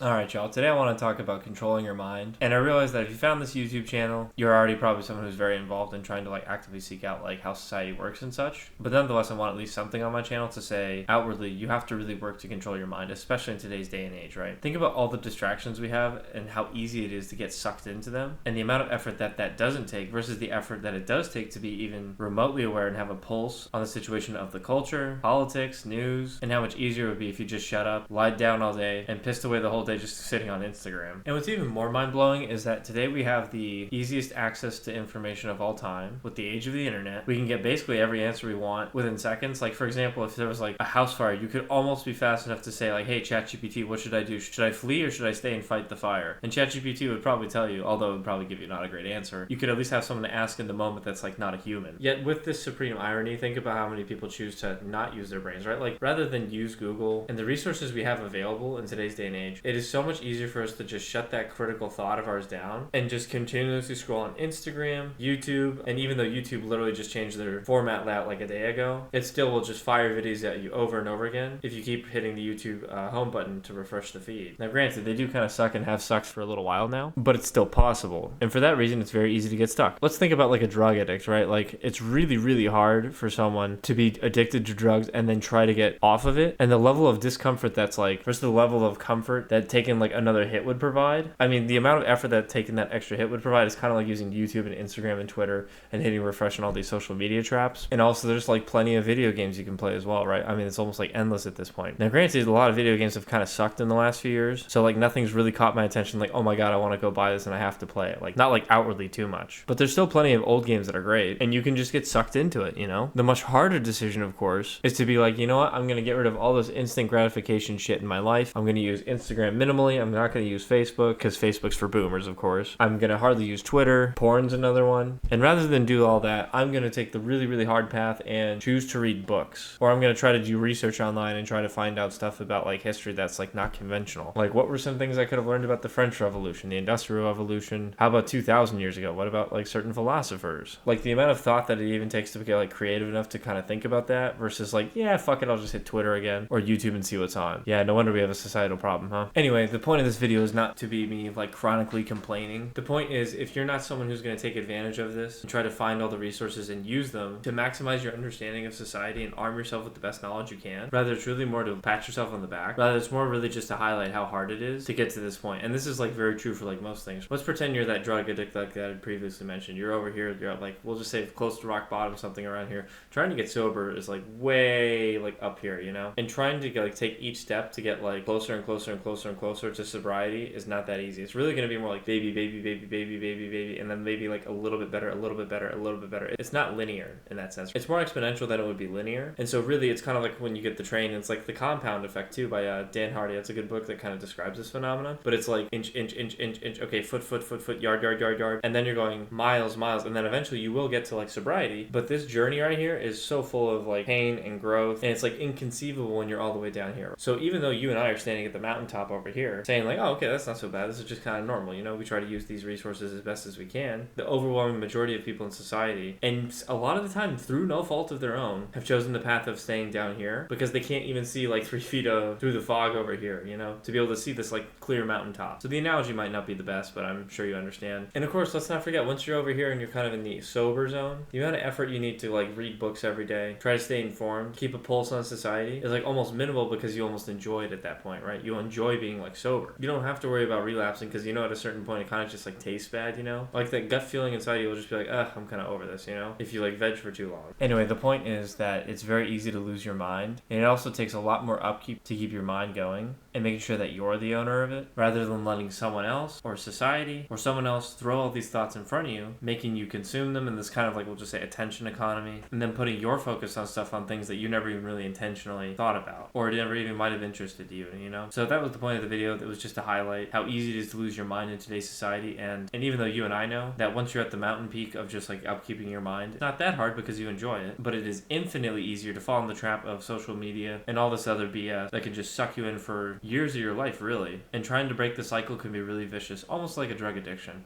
Alright, y'all. Today I want to talk about controlling your mind. And I realized that if you found this YouTube channel, you're already probably someone who's very involved in trying to actively seek out how society works and such. But nonetheless, I want at least something on my channel to say outwardly, you have to really work to control your mind, especially in today's day and age, right? Think about all the distractions we have and how easy it is to get sucked into them, and the amount of effort that doesn't take versus the effort that it does take to be even remotely aware and have a pulse on the situation of the culture, politics, news, and how much easier it would be if you just shut up, lied down all day, and pissed away the whole day just sitting on Instagram. And what's even more mind-blowing is that today we have the easiest access to information of all time. With the age of the internet, we can get basically every answer we want within seconds. Like, for example, if there was a house fire, you could almost be fast enough to say hey, ChatGPT, what should I do? Should I flee or should I stay and fight the fire? And ChatGPT would probably tell you, although it would probably give you not a great answer. You could at least have someone to ask in the moment that's not a human. Yet with this supreme irony, think about how many people choose to not use their brains, right? Rather than use Google and the resources we have available in today's day and age, it is so much easier for us to just shut that critical thought of ours down and just continuously scroll on Instagram, YouTube, and even though YouTube literally just changed their format like a day ago, it still will just fire videos at you over and over again if you keep hitting the YouTube home button to refresh the feed. Now granted, they do kind of suck and have sucked for a little while now, but it's still possible. And for that reason, it's very easy to get stuck. Let's think about a drug addict, right? It's really, really hard for someone to be addicted to drugs and then try to get off of it. And the level of discomfort that's versus the level of comfort that taking another hit would provide. I mean, the amount of effort that taking that extra hit would provide is kind of like using YouTube and Instagram and Twitter and hitting refresh on all these social media traps. And also there's plenty of video games you can play as well, right? I mean, it's almost endless at this point. Now granted, a lot of video games have kind of sucked in the last few years, so nothing's really caught my attention oh my god, I want to go buy this and I have to play it. Not outwardly too much. But there's still plenty of old games that are great and you can just get sucked into it, you know? The much harder decision, of course, is to be you know what? I'm going to get rid of all this instant gratification shit in my life. I'm going to use Instagram minimally. I'm not going to use Facebook because Facebook's for boomers, of course. I'm going to hardly use Twitter. Porn's another one. And rather than do all that, I'm going to take the really, really hard path and choose to read books. Or I'm going to try to do research online and try to find out stuff about history that's not conventional. What were some things I could have learned about the French Revolution, the Industrial Revolution? How about 2,000 years ago? What about certain philosophers? The amount of thought that it even takes to get creative enough to kind of think about that versus yeah, fuck it, I'll just hit Twitter again or YouTube and see what's on. Yeah, no wonder we have a societal problem, huh? Anyway, the point of this video is not to be me chronically complaining. The point is, if you're not someone who's going to take advantage of this and try to find all the resources and use them to maximize your understanding of society and arm yourself with the best knowledge you can, rather it's really more to pat yourself on the back, rather it's more really just to highlight how hard it is to get to this point. And this is very true for most things. Let's pretend you're that drug addict that I had previously mentioned. You're over here, you're we'll just say close to rock bottom, something around here. Trying to get sober is way up here, you know? And trying to take each step to get closer and closer and closer and closer to sobriety is not that easy. It's really going to be more baby, baby, baby, baby, baby, baby, and then maybe a little bit better, a little bit better, a little bit better. It's not linear in that sense. It's more exponential than it would be linear. And so really it's kind of when you get the train, it's the compound effect too by Dan Hardy. That's a good book that kind of describes this phenomenon. But it's inch, inch, inch, inch, inch, okay, foot, foot, foot, foot, yard, yard, yard, yard. And then you're going miles, miles, and then eventually you will get to sobriety. But this journey right here is so full of pain and growth, and it's inconceivable when you're all the way down here. So even though you and I are standing at the mountaintop over here saying oh, okay, that's not so bad, this is just kind of normal, you know, we try to use these resources as best as we can, the overwhelming majority of people in society, and a lot of the time through no fault of their own, have chosen the path of staying down here because they can't even see 3 feet through the fog over here, you know, to be able to see this clear mountaintop. So the analogy might not be the best, but I'm sure you understand. And of course, let's not forget, once you're over here and you're kind of in the sober zone, the amount of effort you need to read books every day, try to stay informed, keep a pulse on society is almost minimal because you almost enjoy it at that point, right? You enjoy being sober. You don't have to worry about relapsing because you know at a certain point it kind of just tastes bad, you know? That gut feeling inside you will just be I'm kind of over this, you know? If you veg for too long. Anyway, the point is that it's very easy to lose your mind, and it also takes a lot more upkeep to keep your mind going and making sure that you're the owner of it rather than letting someone else or society or someone else throw all these thoughts in front of you, making you consume them in this kind of we'll just say attention economy, and then putting your focus on stuff on things that you never even really intentionally thought about or never even might have interested you, you know? So that was the point of the video. That was just to highlight how easy it is to lose your mind in today's society, and even though you and I know that once you're at the mountain peak of just upkeeping your mind, it's not that hard because you enjoy it, but it is infinitely easier to fall in the trap of social media and all this other BS that can just suck you in for years of your life, really. And trying to break the cycle can be really vicious, almost like a drug addiction.